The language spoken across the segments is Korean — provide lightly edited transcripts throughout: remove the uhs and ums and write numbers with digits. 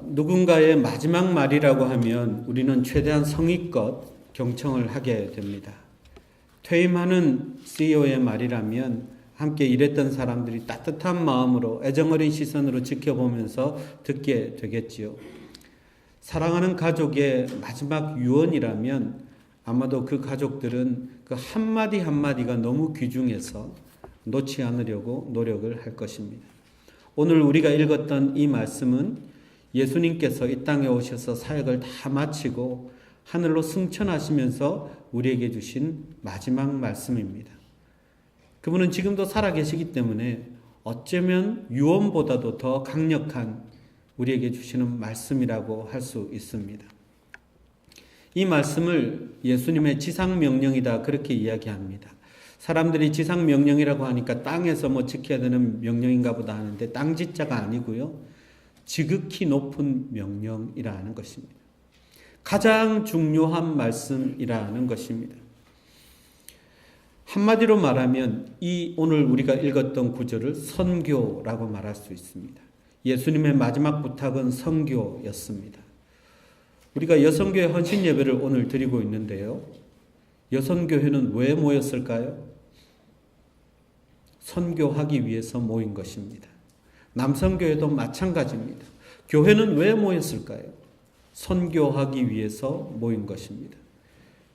누군가의 마지막 말이라고 하면 우리는 최대한 성의껏 경청을 하게 됩니다. 퇴임하는 CEO의 말이라면 함께 일했던 사람들이 따뜻한 마음으로 애정어린 시선으로 지켜보면서 듣게 되겠지요. 사랑하는 가족의 마지막 유언이라면 아마도 그 가족들은 그 한마디 한마디가 너무 귀중해서 놓지 않으려고 노력을 할 것입니다. 오늘 우리가 읽었던 이 말씀은 예수님께서 이 땅에 오셔서 사역을 다 마치고 하늘로 승천하시면서 우리에게 주신 마지막 말씀입니다. 그분은 지금도 살아계시기 때문에 어쩌면 유언보다도 더 강력한 우리에게 주시는 말씀이라고 할 수 있습니다. 이 말씀을 예수님의 지상명령이다 그렇게 이야기합니다. 사람들이 지상명령이라고 하니까 땅에서 뭐 지켜야 되는 명령인가 보다 하는데 땅지자가 아니고요. 지극히 높은 명령이라는 것입니다. 가장 중요한 말씀이라는 것입니다. 한마디로 말하면 이 오늘 우리가 읽었던 구절을 선교라고 말할 수 있습니다. 예수님의 마지막 부탁은 선교였습니다. 우리가 여성교회 헌신 예배를 오늘 드리고 있는데요. 여성교회는 왜 모였을까요? 선교하기 위해서 모인 것입니다. 남성교회도 마찬가지입니다. 교회는 왜 모였을까요? 선교하기 위해서 모인 것입니다.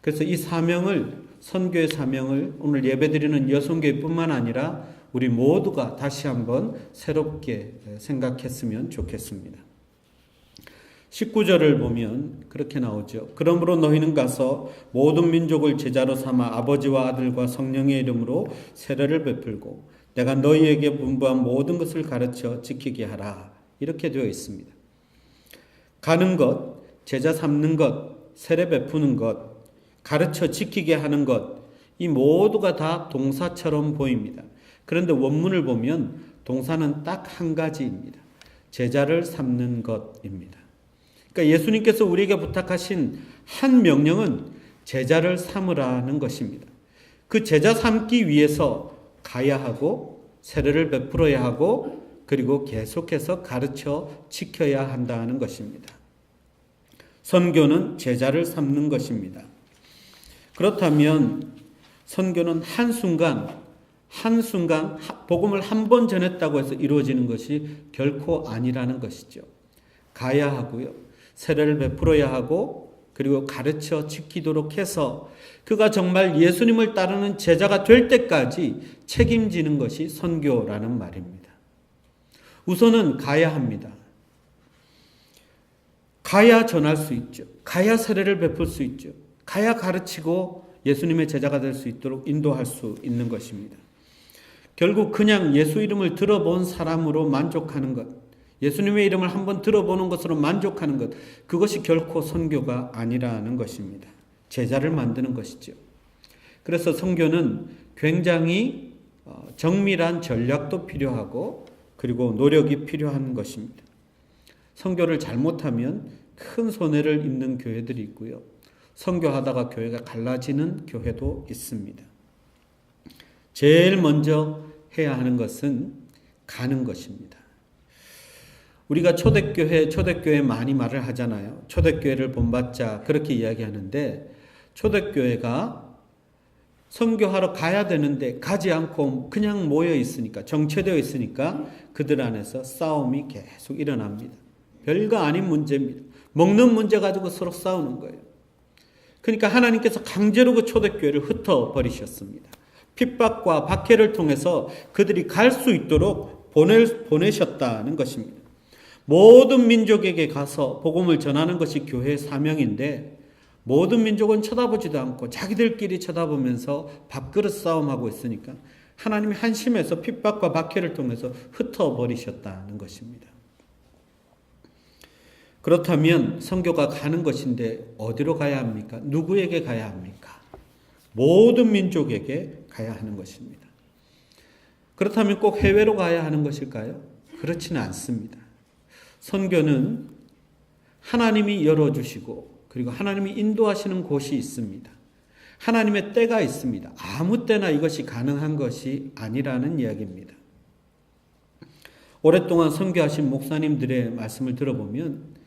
그래서 이 사명을, 선교의 사명을 오늘 예배드리는 여성교회뿐만 아니라 우리 모두가 다시 한번 새롭게 생각했으면 좋겠습니다. 19절을 보면 그렇게 나오죠. 그러므로 너희는 가서 모든 민족을 제자로 삼아 아버지와 아들과 성령의 이름으로 세례를 베풀고 내가 너희에게 분부한 모든 것을 가르쳐 지키게 하라. 이렇게 되어 있습니다. 가는 것, 제자 삼는 것, 세례 베푸는 것, 가르쳐 지키게 하는 것, 이 모두가 다 동사처럼 보입니다. 그런데 원문을 보면 동사는 딱 한 가지입니다. 제자를 삼는 것입니다. 그러니까 예수님께서 우리에게 부탁하신 한 명령은 제자를 삼으라는 것입니다. 그 제자 삼기 위해서 가야 하고 세례를 베풀어야 하고 그리고 계속해서 가르쳐 지켜야 한다는 것입니다. 선교는 제자를 삼는 것입니다. 그렇다면 선교는 한순간 복음을 한 번 전했다고 해서 이루어지는 것이 결코 아니라는 것이죠. 가야 하고요. 세례를 베풀어야 하고 그리고 가르쳐 지키도록 해서 그가 정말 예수님을 따르는 제자가 될 때까지 책임지는 것이 선교라는 말입니다. 우선은 가야 합니다. 가야 전할 수 있죠. 가야 세례를 베풀 수 있죠. 가야 가르치고 예수님의 제자가 될 수 있도록 인도할 수 있는 것입니다. 결국 그냥 예수 이름을 들어본 사람으로 만족하는 것, 예수님의 이름을 한번 들어보는 것으로 만족하는 것, 그것이 결코 선교가 아니라는 것입니다. 제자를 만드는 것이죠. 그래서 선교는 굉장히 정밀한 전략도 필요하고 그리고 노력이 필요한 것입니다. 선교를 잘못하면 큰 손해를 입는 교회들이 있고요. 선교하다가 교회가 갈라지는 교회도 있습니다. 제일 먼저 해야 하는 것은 가는 것입니다. 우리가 초대교회 많이 말을 하잖아요. 초대교회를 본받자 그렇게 이야기하는데 초대교회가 선교하러 가야 되는데 가지 않고 그냥 모여 있으니까 정체되어 있으니까 그들 안에서 싸움이 계속 일어납니다. 별거 아닌 문제입니다. 먹는 문제 가지고 서로 싸우는 거예요. 그러니까 하나님께서 강제로 그 초대교회를 흩어버리셨습니다. 핍박과 박해를 통해서 그들이 갈 수 있도록 보내셨다는 것입니다. 모든 민족에게 가서 복음을 전하는 것이 교회의 사명인데 모든 민족은 쳐다보지도 않고 자기들끼리 쳐다보면서 밥그릇 싸움하고 있으니까 하나님이 한심해서 핍박과 박해를 통해서 흩어버리셨다는 것입니다. 그렇다면 선교가 가는 것인데 어디로 가야 합니까? 누구에게 가야 합니까? 모든 민족에게 가야 하는 것입니다. 그렇다면 꼭 해외로 가야 하는 것일까요? 그렇지는 않습니다. 선교는 하나님이 열어주시고 그리고 하나님이 인도하시는 곳이 있습니다. 하나님의 때가 있습니다. 아무 때나 이것이 가능한 것이 아니라는 이야기입니다. 오랫동안 선교하신 목사님들의 말씀을 들어보면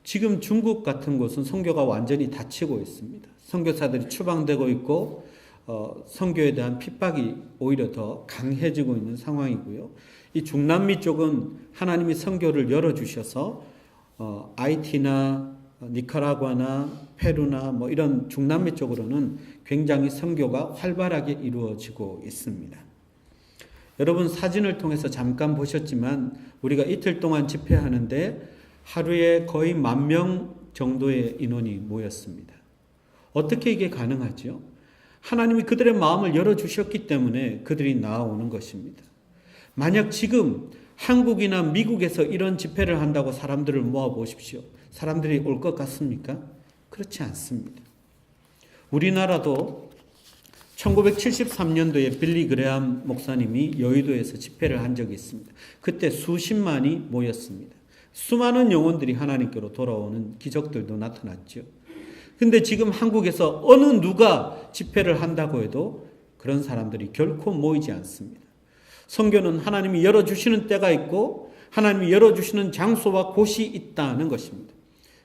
지금 중국 같은 곳은 선교가 완전히 닫히고 있습니다. 선교사들이 추방되고 있고 선교에 대한 핍박이 오히려 더 강해지고 있는 상황이고요. 이 중남미 쪽은 하나님이 선교를 열어주셔서 아이티나 니카라과나 페루나 뭐 이런 중남미 쪽으로는 굉장히 선교가 활발하게 이루어지고 있습니다. 여러분 사진을 통해서 잠깐 보셨지만 우리가 이틀 동안 집회하는데 하루에 거의 10,000명 정도의 인원이 모였습니다. 어떻게 이게 가능하죠? 하나님이 그들의 마음을 열어주셨기 때문에 그들이 나아오는 것입니다. 만약 지금 한국이나 미국에서 이런 집회를 한다고 사람들을 모아보십시오. 사람들이 올 것 같습니까? 그렇지 않습니다. 우리나라도 1973년도에 빌리 그레함 목사님이 여의도에서 집회를 한 적이 있습니다. 그때 수십만이 모였습니다. 수많은 영혼들이 하나님께로 돌아오는 기적들도 나타났죠. 근데 지금 한국에서 어느 누가 집회를 한다고 해도 그런 사람들이 결코 모이지 않습니다. 선교는 하나님이 열어주시는 때가 있고 하나님이 열어주시는 장소와 곳이 있다는 것입니다.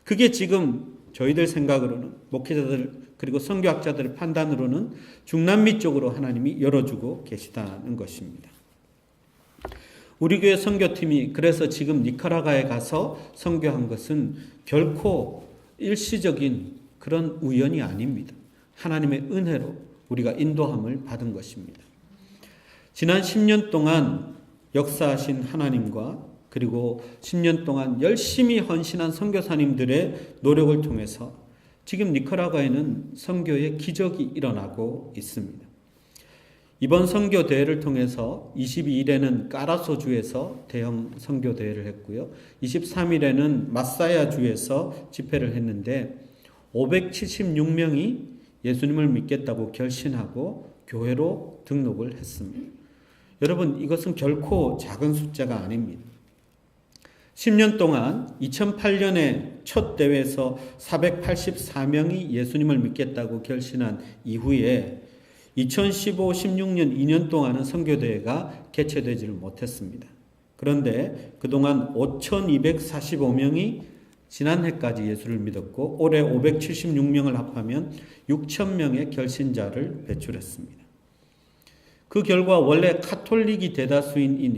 그게 지금 저희들 생각으로는 목회자들 그리고 선교학자들의 판단으로는 중남미 쪽으로 하나님이 열어주고 계시다는 것입니다. 우리 교회 선교팀이 그래서 지금 니카라과에 가서 선교한 것은 결코 일시적인 그런 우연이 아닙니다. 하나님의 은혜로 우리가 인도함을 받은 것입니다. 지난 10년 동안 역사하신 하나님과 그리고 10년 동안 열심히 헌신한 선교사님들의 노력을 통해서 지금 니카라과에는 선교의 기적이 일어나고 있습니다. 이번 선교 대회를 통해서 22일에는 까라소주에서 대형 선교 대회를 했고요. 23일에는 마사야주에서 집회를 했는데 576명이 예수님을 믿겠다고 결신하고 교회로 등록을 했습니다. 여러분 이것은 결코 작은 숫자가 아닙니다. 10년 동안 2008년에 첫 대회에서 484명이 예수님을 믿겠다고 결신한 이후에 2015, 16년 2년 동안은 선교대회가 개최되지를 못했습니다. 그런데 그동안 5,245명이 지난해까지 예수를 믿었고 올해 576명을 합하면 6,000명의 결신자를 배출했습니다. 그 결과 원래 카톨릭이 대다수인 이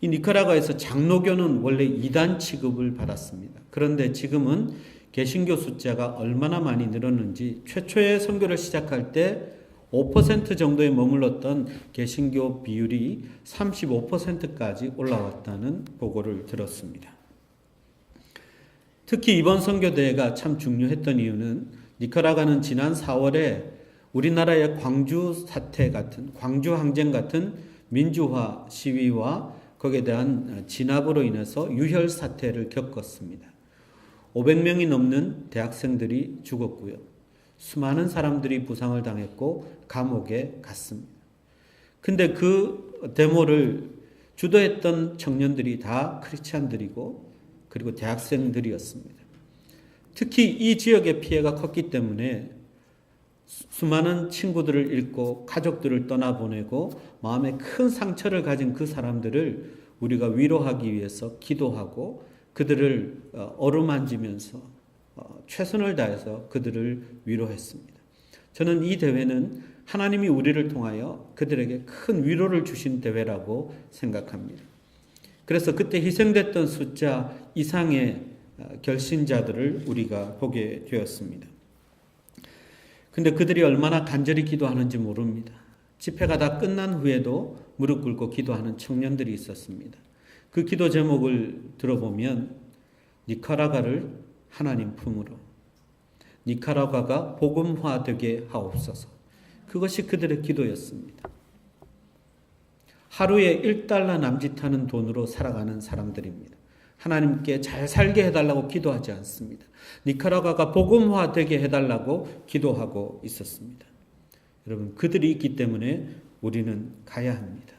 니카라과에서 장로교는 원래 이단 취급을 받았습니다. 그런데 지금은 개신교 숫자가 얼마나 많이 늘었는지 최초의 선교를 시작할 때 5% 정도에 머물렀던 개신교 비율이 35%까지 올라왔다는 보고를 들었습니다. 특히 이번 선교대회가 참 중요했던 이유는 니카라과는 지난 4월에 우리나라의 광주 사태 같은 광주 항쟁 같은 민주화 시위와 거기에 대한 진압으로 인해서 유혈 사태를 겪었습니다. 500명이 넘는 대학생들이 죽었고요. 수많은 사람들이 부상을 당했고 감옥에 갔습니다. 근데 그 데모를 주도했던 청년들이 다 크리스찬들이고 그리고 대학생들이었습니다. 특히 이 지역의 피해가 컸기 때문에 수많은 친구들을 잃고 가족들을 떠나보내고 마음에 큰 상처를 가진 그 사람들을 우리가 위로하기 위해서 기도하고 그들을 어루만지면서 최선을 다해서 그들을 위로했습니다. 저는 이 대회는 하나님이 우리를 통하여 그들에게 큰 위로를 주신 대회라고 생각합니다. 그래서 그때 희생됐던 숫자 이상의 결신자들을 우리가 보게 되었습니다. 근데 그들이 얼마나 간절히 기도하는지 모릅니다. 집회가 다 끝난 후에도 무릎 꿇고 기도하는 청년들이 있었습니다. 그 기도 제목을 들어보면 니카라과를 하나님 품으로, 니카라과가 복음화되게 하옵소서. 그것이 그들의 기도였습니다. 하루에 1달러 남짓하는 돈으로 살아가는 사람들입니다. 하나님께 잘 살게 해달라고 기도하지 않습니다. 니카라과가 복음화되게 해달라고 기도하고 있었습니다. 여러분, 그들이 있기 때문에 우리는 가야 합니다.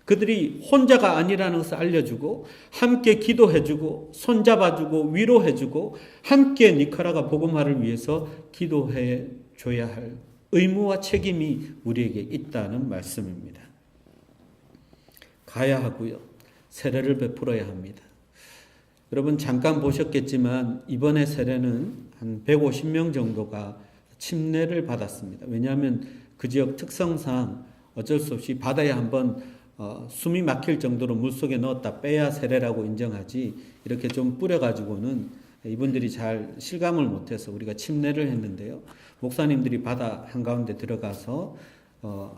그들이 혼자가 아니라는 것을 알려주고 함께 기도해주고 손잡아주고 위로해주고 함께 니카라과 복음화를 위해서 기도해 줘야 할 의무와 책임이 우리에게 있다는 말씀입니다. 가야 하고요. 세례를 베풀어야 합니다. 여러분 잠깐 보셨겠지만 이번에 세례는 한 150명 정도가 침례를 받았습니다. 왜냐하면 그 지역 특성상 어쩔 수 없이 바다에 한번 숨이 막힐 정도로 물속에 넣었다 빼야 세례라고 인정하지, 이렇게 좀 뿌려가지고는 이분들이 잘 실감을 못해서 우리가 침례를 했는데요. 목사님들이 바다 한가운데 들어가서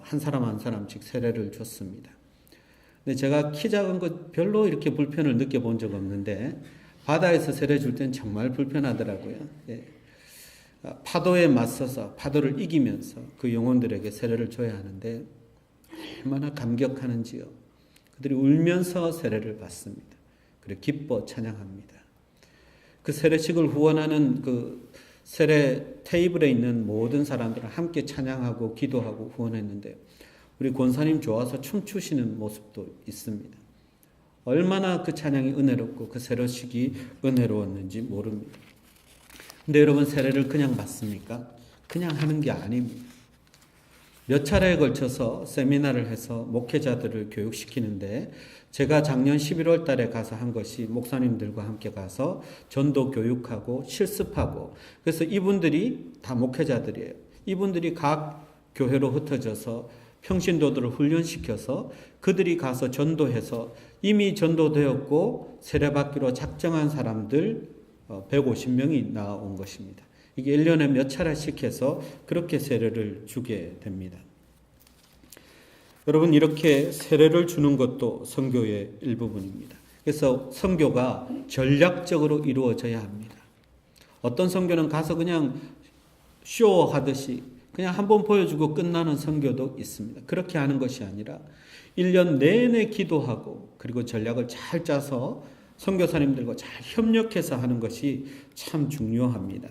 한 사람 한 사람씩 세례를 줬습니다. 근데 제가 키 작은 것 별로 이렇게 불편을 느껴본 적 없는데 바다에서 세례 줄 땐 정말 불편하더라고요. 예. 파도에 맞서서 파도를 이기면서 그 영혼들에게 세례를 줘야 하는데 얼마나 감격하는지요. 그들이 울면서 세례를 받습니다. 그리고 기뻐 찬양합니다. 그 세례식을 후원하는 그 세례 테이블에 있는 모든 사람들은 함께 찬양하고 기도하고 후원했는데 우리 권사님 좋아서 춤추시는 모습도 있습니다. 얼마나 그 찬양이 은혜롭고 그 세례식이 은혜로웠는지 모릅니다. 근데 여러분 세례를 그냥 받습니까? 그냥 하는 게 아닙니다. 몇 차례에 걸쳐서 세미나를 해서 목회자들을 교육시키는데 제가 작년 11월 달에 가서 한 것이 목사님들과 함께 가서 전도 교육하고 실습하고, 그래서 이분들이 다 목회자들이에요. 이분들이 각 교회로 흩어져서 평신도들을 훈련시켜서 그들이 가서 전도해서 이미 전도되었고 세례받기로 작정한 사람들 150명이 나온 것입니다. 이게 1년에 몇 차례씩 해서 그렇게 세례를 주게 됩니다. 여러분 이렇게 세례를 주는 것도 선교의 일부분입니다. 그래서 선교가 전략적으로 이루어져야 합니다. 어떤 선교는 가서 그냥 쇼하듯이 그냥 한번 보여주고 끝나는 선교도 있습니다. 그렇게 하는 것이 아니라 1년 내내 기도하고 그리고 전략을 잘 짜서 선교사님들과 잘 협력해서 하는 것이 참 중요합니다.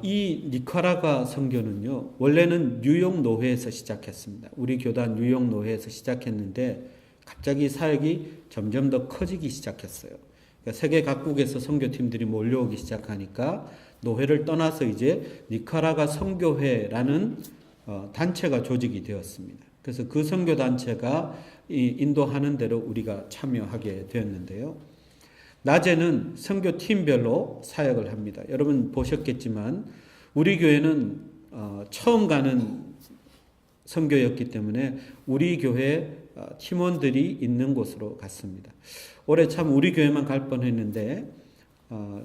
이 니카라과 선교는요, 원래는 뉴욕 노회에서 시작했습니다. 우리 교단 뉴욕 노회에서 시작했는데 갑자기 사역이 점점 더 커지기 시작했어요. 그러니까 세계 각국에서 선교팀들이 몰려오기 시작하니까 노회를 떠나서 이제 니카라과 선교회라는 단체가 조직이 되었습니다. 그래서 그 선교 단체가 인도하는 대로 우리가 참여하게 되었는데요. 낮에는 선교팀별로 사역을 합니다. 여러분 보셨겠지만 우리 교회는 처음 가는 선교였기 때문에 우리 교회 팀원들이 있는 곳으로 갔습니다. 올해 참 우리 교회만 갈 뻔했는데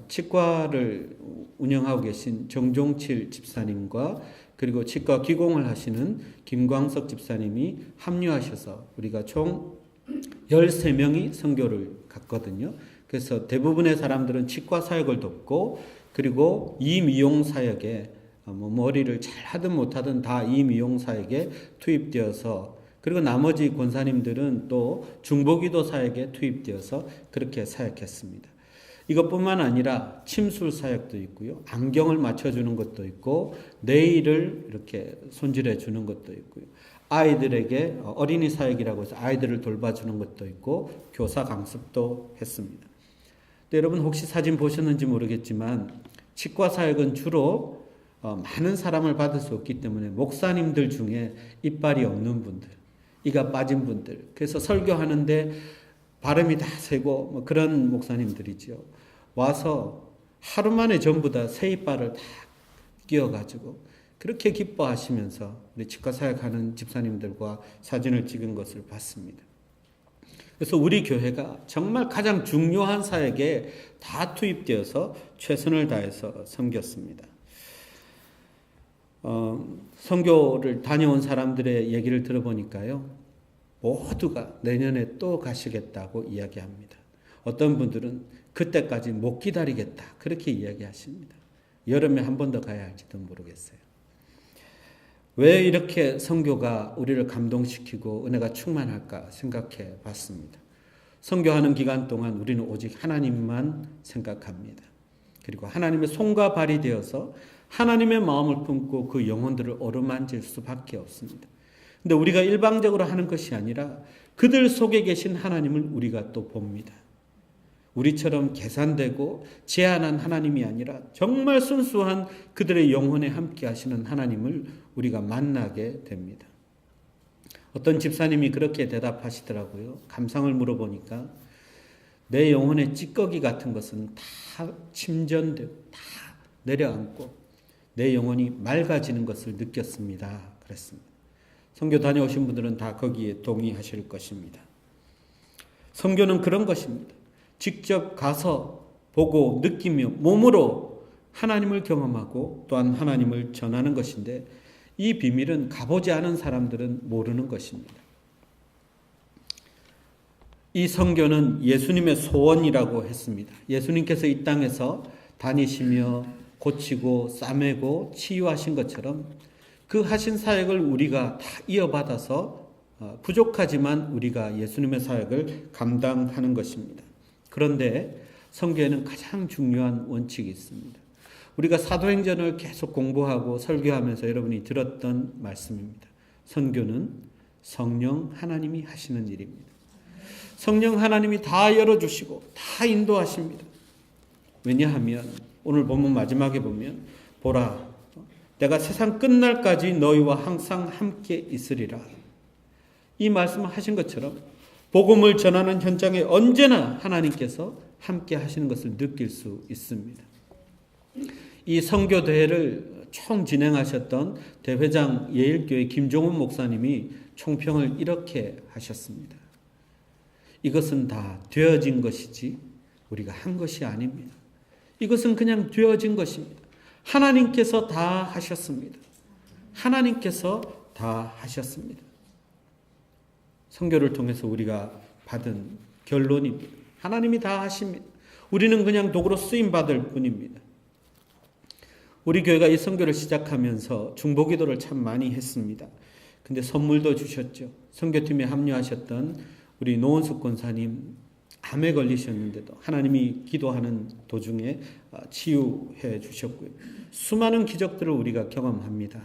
치과를 운영하고 계신 정종칠 집사님과 그리고 치과 기공을 하시는 김광석 집사님이 합류하셔서 우리가 총 13명이 선교를 갔거든요. 그래서 대부분의 사람들은 치과 사역을 돕고 그리고 이미용 사역에 머리를 잘 하든 못하든 다 이미용 사역에 투입되어서, 그리고 나머지 권사님들은 또 중보기도 사역에 투입되어서 그렇게 사역했습니다. 이것뿐만 아니라 침술 사역도 있고요. 안경을 맞춰주는 것도 있고 네일을 이렇게 손질해 주는 것도 있고요. 아이들에게 어린이 사역이라고 해서 아이들을 돌봐주는 것도 있고 교사 강습도 했습니다. 여러분 혹시 사진 보셨는지 모르겠지만 치과 사역은 주로 많은 사람을 받을 수 없기 때문에 목사님들 중에 이빨이 없는 분들, 이가 빠진 분들, 그래서 설교하는데 발음이 다 새고 뭐 그런 목사님들이죠. 와서 하루 만에 전부 다 새 이빨을 다 끼워가지고 그렇게 기뻐하시면서 우리 치과 사역하는 집사님들과 사진을 찍은 것을 봤습니다. 그래서 우리 교회가 정말 가장 중요한 사역에 다 투입되어서 최선을 다해서 섬겼습니다. 선교를 다녀온 사람들의 얘기를 들어보니까요, 모두가 내년에 또 가시겠다고 이야기합니다. 어떤 분들은 그때까지 못 기다리겠다 그렇게 이야기하십니다. 여름에 한 번 더 가야 할지도 모르겠어요. 왜 이렇게 선교가 우리를 감동시키고 은혜가 충만할까 생각해 봤습니다. 선교하는 기간 동안 우리는 오직 하나님만 생각합니다. 그리고 하나님의 손과 발이 되어서 하나님의 마음을 품고 그 영혼들을 어루만질 수밖에 없습니다. 근데 우리가 일방적으로 하는 것이 아니라 그들 속에 계신 하나님을 우리가 또 봅니다. 우리처럼 계산되고 제한한 하나님이 아니라 정말 순수한 그들의 영혼에 함께 하시는 하나님을 우리가 만나게 됩니다. 어떤 집사님이 그렇게 대답하시더라고요. 감상을 물어보니까 내 영혼의 찌꺼기 같은 것은 다 침전되고 다 내려앉고 내 영혼이 맑아지는 것을 느꼈습니다. 그랬습니다. 선교 다녀오신 분들은 다 거기에 동의하실 것입니다. 선교는 그런 것입니다. 직접 가서 보고 느끼며 몸으로 하나님을 경험하고 또한 하나님을 전하는 것인데 이 비밀은 가보지 않은 사람들은 모르는 것입니다. 이 선교는 예수님의 소원이라고 했습니다. 예수님께서 이 땅에서 다니시며 고치고 싸매고 치유하신 것처럼 그 하신 사역을 우리가 다 이어받아서 부족하지만 우리가 예수님의 사역을 감당하는 것입니다. 그런데 선교에는 가장 중요한 원칙이 있습니다. 우리가 사도행전을 계속 공부하고 설교하면서 여러분이 들었던 말씀입니다. 선교는 성령 하나님이 하시는 일입니다. 성령 하나님이 다 열어주시고 다 인도하십니다. 왜냐하면 오늘 본문 마지막에 보면 보라 내가 세상 끝날까지 너희와 항상 함께 있으리라. 이 말씀을 하신 것처럼 복음을 전하는 현장에 언제나 하나님께서 함께 하시는 것을 느낄 수 있습니다. 이 선교 대회를 총 진행하셨던 대회장 예일교회 김종훈 목사님이 총평을 이렇게 하셨습니다. 이것은 다 되어진 것이지 우리가 한 것이 아닙니다. 이것은 그냥 되어진 것입니다. 하나님께서 다 하셨습니다. 하나님께서 다 하셨습니다. 선교를 통해서 우리가 받은 결론입니다. 하나님이 다 하십니다. 우리는 그냥 도구로 쓰임받을 뿐입니다. 우리 교회가 이 선교를 시작하면서 중보기도를 참 많이 했습니다. 근데 선물도 주셨죠. 선교팀에 합류하셨던 우리 노원숙 권사님 암에 걸리셨는데도 하나님이 기도하는 도중에 치유해 주셨고요. 수많은 기적들을 우리가 경험합니다.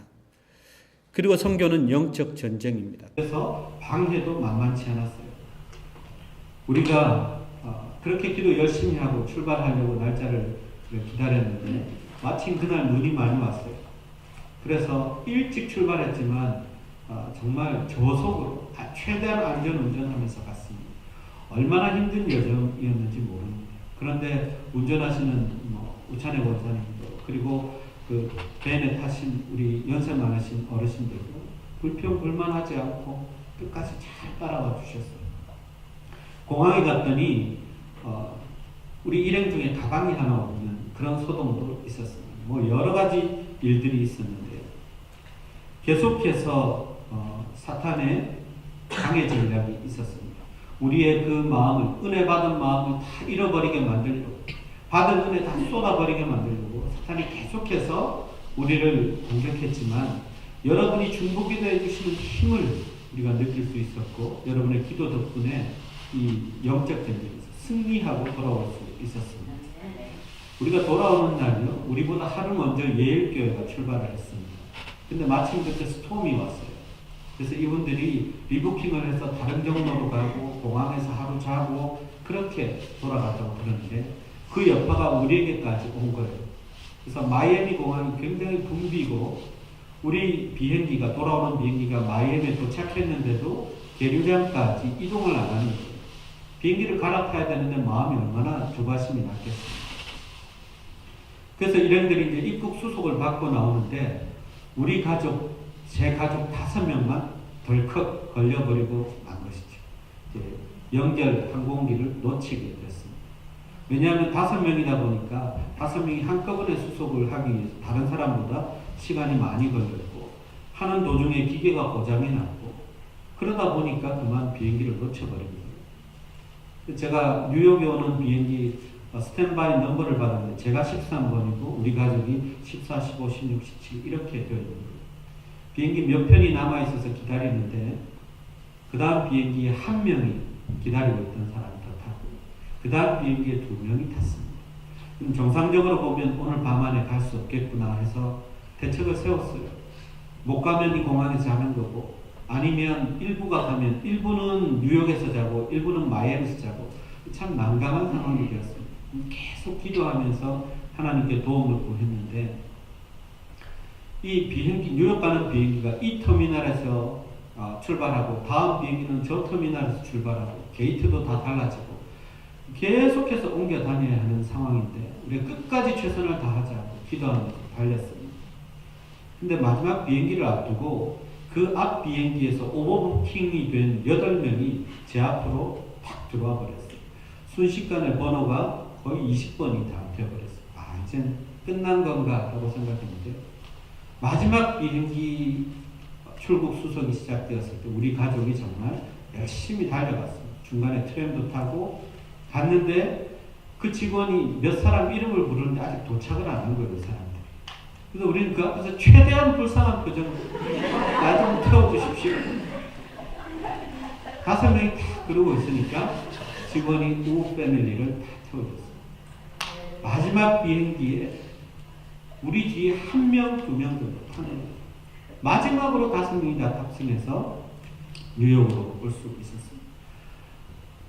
그리고 선교는 영적 전쟁입니다. 그래서 방해도 만만치 않았어요. 우리가 그렇게 기도 열심히 하고 출발하려고 날짜를 기다렸는데 마침 그날 눈이 많이 왔어요. 그래서 일찍 출발했지만 정말 저속으로 최대한 안전 운전하면서 갔습니다. 얼마나 힘든 여정이었는지 모릅니다. 그런데 운전하시는 우찬의 권사님도 그리고 그 밴에 타신 우리 연세 많으신 어르신들도 불평불만하지 않고 끝까지 잘 따라와 주셨어요. 공항에 갔더니 우리 일행 중에 가방이 하나 없는 그런 소동도 있었습니다. 여러 가지 일들이 있었는데요. 계속해서 사탄의 강의 전략이 있었습니다. 우리의 그 마음을, 은혜 받은 마음을 다 잃어버리게 만들려고, 받은 은혜 다 쏟아버리게 만들려고 사탄이 계속해서 우리를 공격했지만 여러분이 중보기도해 주시는 힘을 우리가 느낄 수 있었고 여러분의 기도 덕분에 이 영적 전쟁에서 승리하고 돌아올 수 있었습니다. 우리가 돌아오는 날요, 우리보다 하루 먼저 예일교회가 출발을 했습니다. 근데 마침 그때 스톰이 왔어요. 그래서 이분들이 리부킹을 해서 다른 경로로 가고 공항에서 하루 자고 그렇게 돌아갔다고 그러는데 그 여파가 우리에게까지 온 거예요. 그래서 마이애미 공항이 굉장히 붐비고 우리 비행기가 돌아오는 비행기가 마이애미에 도착했는데도 계류장까지 이동을 안 하는 거예요. 비행기를 갈아타야 되는데 마음이 얼마나 조바심이 났겠습니까? 그래서 일행들이 이제 입국 수속을 받고 나오는데 우리 가족, 제 가족 5명만 덜컥 걸려버리고 만 것이죠. 연결 항공기를 놓치게 됐습니다. 왜냐하면 5명이다 보니까 5명이 한꺼번에 수속을 하기 위해서 다른 사람보다 시간이 많이 걸렸고 하는 도중에 기계가 고장이 났고 그러다 보니까 그만 비행기를 놓쳐버립니다. 제가 뉴욕에 오는 비행기 스탠바이 넘버를 받았는데 제가 13번이고 우리 가족이 14, 15, 16, 17 이렇게 되어 있는 거예요. 비행기 몇 편이 남아있어서 기다리는데 그 다음 비행기에 1명이 기다리고 있던 사람이 더 타고 그 다음 비행기에 2명이 탔습니다. 정상적으로 보면 오늘 밤 안에 갈 수 없겠구나 해서 대책을 세웠어요. 못 가면 이 공항에서 자는 거고 아니면 일부가 가면 일부는 뉴욕에서 자고 일부는 마이애미에서 자고 참 난감한 상황이 되었습니다. 계속 기도하면서 하나님께 도움을 구했는데 이 비행기, 뉴욕 가는 비행기가 이 터미널에서 출발하고 다음 비행기는 저 터미널에서 출발하고 게이트도 다 달라지고 계속해서 옮겨 다녀야 하는 상황인데 우리가 끝까지 최선을 다하자고 기도하면서 달렸습니다. 근데 마지막 비행기를 앞두고 그 앞 비행기에서 오버부킹이 된 8명이 제 앞으로 탁 들어와 버렸어요. 순식간에 번호가 거의 20번이 다 되어버렸어요. 이젠 끝난 건가 라고 생각했는데 마지막 비행기 출국 수속이 시작되었을 때 우리 가족이 정말 열심히 달려갔습니다. 중간에 트램도 타고 갔는데 그 직원이 몇 사람 이름을 부르는데 아직 도착을 안 한 거예요, 그 사람들이. 그래서 우리는 그 앞에서 최대한 불쌍한 표정으로 나 좀 태워주십시오. 5명이 다 그러고 있으니까 직원이 우 패밀리를 다 태워줬어요. 마지막 비행기에 우리 뒤에 1명, 2명 정도 타네요. 마지막으로 5명이 다 탑승해서 뉴욕으로 올 수 있었습니다.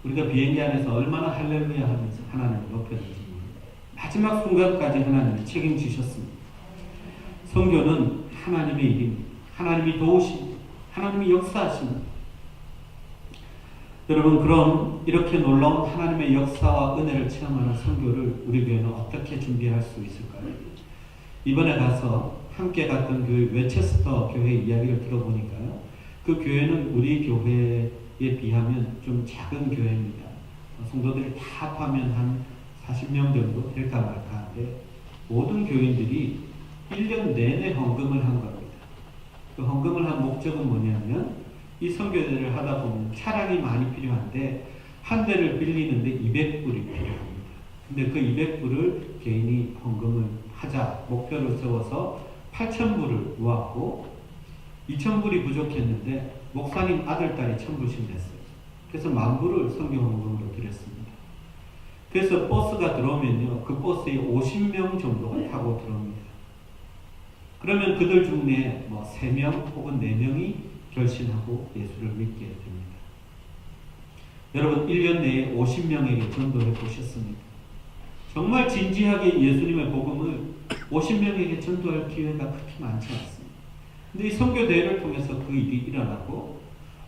우리가 비행기 안에서 얼마나 할렐루야 하면서 하나님을 높였는지 모릅니다. 마지막 순간까지 하나님이 책임지셨습니다. 선교는 하나님의 일입니다. 하나님이 도우십니다. 하나님이 역사하십니다. 여러분, 그럼 이렇게 놀라운 하나님의 역사와 은혜를 체험하는 선교를 우리 교회는 어떻게 준비할 수 있을까요? 이번에 가서 함께 갔던 교회 웨체스터 교회 이야기를 들어보니까요. 그 교회는 우리 교회에 비하면 좀 작은 교회입니다. 성도들이 다 합하면 한 40명 정도 될까 말까 한데 모든 교인들이 1년 내내 헌금을 한 겁니다. 그 헌금을 한 목적은 뭐냐면 이 선교대를 하다 보면 차량이 많이 필요한데 한 대를 빌리는데 200불이 필요합니다. 근데 그 200불을 개인이 헌금을 하자 목표를 세워서 8,000불을 모았고 2,000불이 부족했는데 목사님 아들, 딸이 1,000불씩 냈어요. 그래서 10,000불을 선교 헌금으로 드렸습니다. 그래서 버스가 들어오면요. 그 버스에 50명 정도가 타고 들어옵니다. 그러면 그들 중에 3명 혹은 4명이 결신하고 예수를 믿게 됩니다. 여러분 1년 내에 50명에게 전도해 보셨습니까? 정말 진지하게 예수님의 복음을 50명에게 전도할 기회가 그렇게 많지 않습니다. 근데 이 선교대회를 통해서 그 일이 일어나고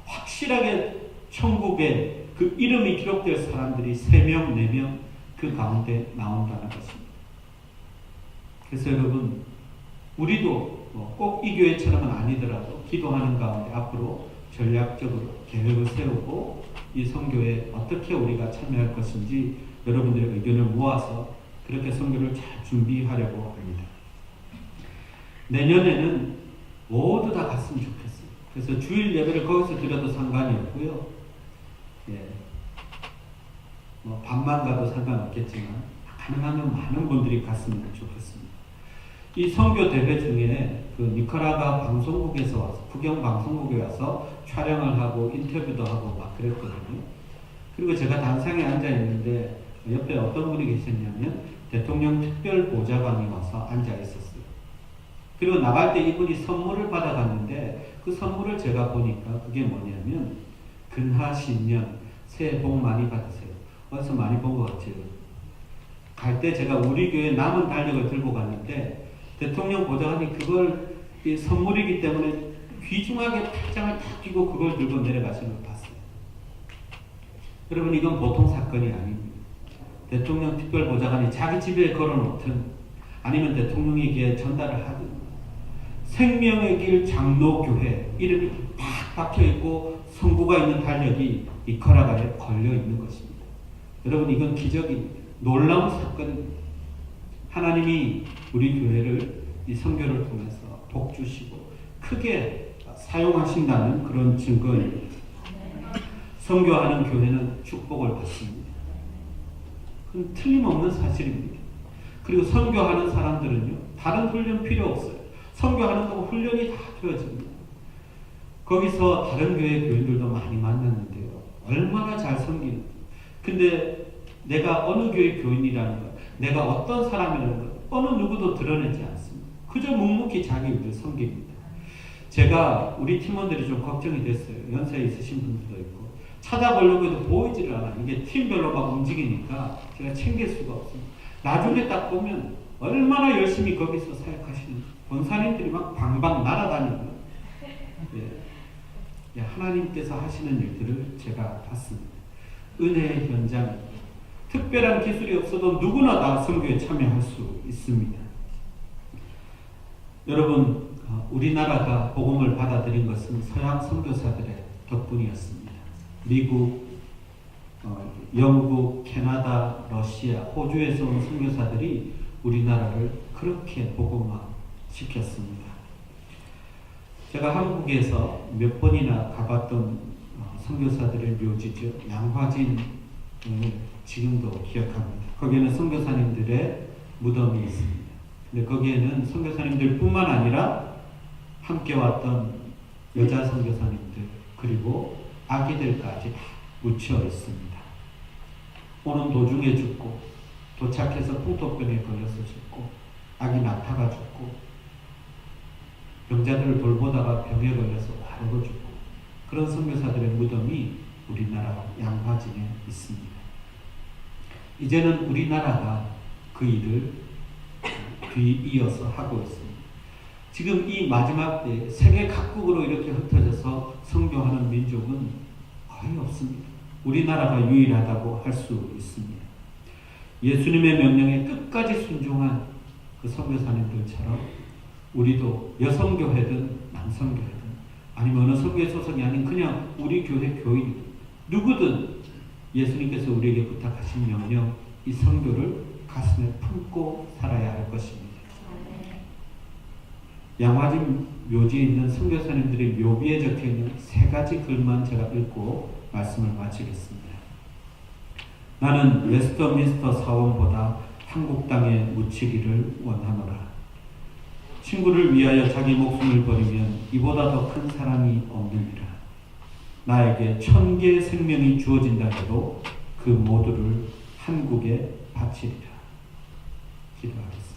확실하게 천국에 그 이름이 기록될 사람들이 3명, 4명 그 가운데 나온다는 것입니다. 그래서 여러분 우리도 꼭 이 교회처럼은 아니더라도 기도하는 가운데 앞으로 전략적으로 계획을 세우고 이 선교에 어떻게 우리가 참여할 것인지 여러분들의 의견을 모아서 그렇게 선교를 잘 준비하려고 합니다. 내년에는 모두 다 갔으면 좋겠어요. 그래서 주일 예배를 거기서 드려도 상관이 없고요. 반만 가도 상관없겠지만 가능하면 많은 분들이 갔으면 좋겠습니다. 이 선교 대회 중에 그 니카라과 방송국에서 와서 국영 방송국에 와서 촬영을 하고 인터뷰도 하고 막 그랬거든요. 그리고 제가 단상에 앉아 있는데 옆에 어떤 분이 계셨냐면 대통령 특별보좌관이 와서 앉아 있었어요. 그리고 나갈 때 이분이 선물을 받아갔는데 그 선물을 제가 보니까 그게 뭐냐면 근하신년 새해 복 많이 받으세요. 어디서 많이 본 것 같아요. 갈 때 제가 우리 교회 남은 달력을 들고 갔는데 대통령 보좌관이 그걸 선물이기 때문에 귀중하게 팔짱을 탁 끼고 그걸 들고 내려가시는 걸 봤어요. 여러분 이건 보통 사건이 아닙니다. 대통령 특별보좌관이 자기 집에 걸어놓든 아니면 대통령에게 전달을 하든 생명의 길 장로교회 이름이 딱 박혀있고 성구가 있는 달력이 이 커라가에 걸려있는 것입니다. 여러분 이건 기적입니다. 놀라운 사건입니다. 하나님이 우리 교회를 이 선교를 통해서 복 주시고 크게 사용하신다는 그런 증거입니다. 선교하는 교회는 축복을 받습니다. 그건 틀림없는 사실입니다. 그리고 선교하는 사람들은요, 다른 훈련 필요 없어요. 선교하는 동안 훈련이 다 되어집니다. 거기서 다른 교회 교인들도 많이 만났는데요. 얼마나 잘 섬기는. 근데 내가 어느 교회 교인이라는 것, 내가 어떤 사람이라는 것, 어느 누구도 드러내지 않습니다. 그저 묵묵히 자기 일을 섬깁니다. 제가 우리 팀원들이 좀 걱정이 됐어요. 연세 있으신 분들도 있고 찾아보려고 해도 보이지를 않아요. 이게 팀별로 막 움직이니까 제가 챙길 수가 없습니다. 나중에 딱 보면 얼마나 열심히 거기서 사역하시는지 권사님들이 막 방방 날아다니고 하나님께서 하시는 일들을 제가 봤습니다. 은혜의 현장, 특별한 기술이 없어도 누구나 다 선교에 참여할 수 있습니다. 여러분, 우리나라가 복음을 받아들인 것은 서양 선교사들의 덕분이었습니다. 미국, 영국, 캐나다, 러시아, 호주에서 온 선교사들이 우리나라를 그렇게 복음화시켰습니다. 제가 한국에서 몇 번이나 가봤던 선교사들의 묘지죠. 양화진을 지금도 기억합니다. 거기에는 선교사님들의 무덤이 있습니다. 근데 거기에는 선교사님들 뿐만 아니라 함께 왔던 여자 선교사님들 그리고 아기들까지 다 묻혀 있습니다. 오는 도중에 죽고 도착해서 풍토병에 걸려서 죽고 아기 낳다가 죽고 병자들을 돌보다가 병에 걸려서 바로 죽고 그런 선교사들의 무덤이 우리나라 양화진에 있습니다. 이제는 우리나라가 그 일을 뒤이어서 하고 있습니다. 지금 이 마지막 때 세계 각국으로 이렇게 흩어져서 선교하는 민족은 거의 없습니다. 우리나라가 유일하다고 할 수 있습니다. 예수님의 명령에 끝까지 순종한 그 선교사님들처럼 우리도 여성교회든 남성교회든 아니면 어느 선교회 소속이 아닌 그냥 우리 교회 교인 누구든 예수님께서 우리에게 부탁하신 명령 이 선교를 가슴에 품고 살아야 할 것입니다. 양화진 묘지에 있는 선교사님들의 묘비에 적혀있는 3가지 글만 제가 읽고 말씀을 마치겠습니다. 나는 웨스터민스터 사원보다 한국 땅에 묻히기를 원하노라. 친구를 위하여 자기 목숨을 버리면 이보다 더 큰 사랑이 없느니라. 나에게 1000개의 생명이 주어진다 해도 그 모두를 한국에 바치리라. 기도하겠습니다.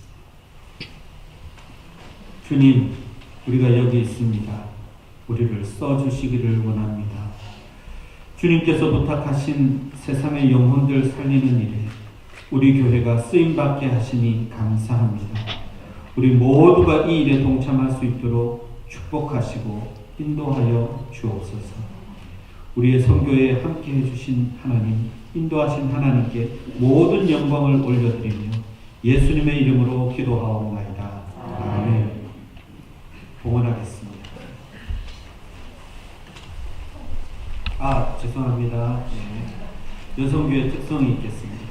주님, 우리가 여기 있습니다. 우리를 써주시기를 원합니다. 주님께서 부탁하신 세상의 영혼들 살리는 일에 우리 교회가 쓰임받게 하시니 감사합니다. 우리 모두가 이 일에 동참할 수 있도록 축복하시고 인도하여 주옵소서. 우리의 선교에 함께해 주신 하나님, 인도하신 하나님께 모든 영광을 올려드리며 예수님의 이름으로 기도하옵나이다. 아멘. 봉헌하겠습니다. 죄송합니다. 여성교회 특성이 있겠습니다.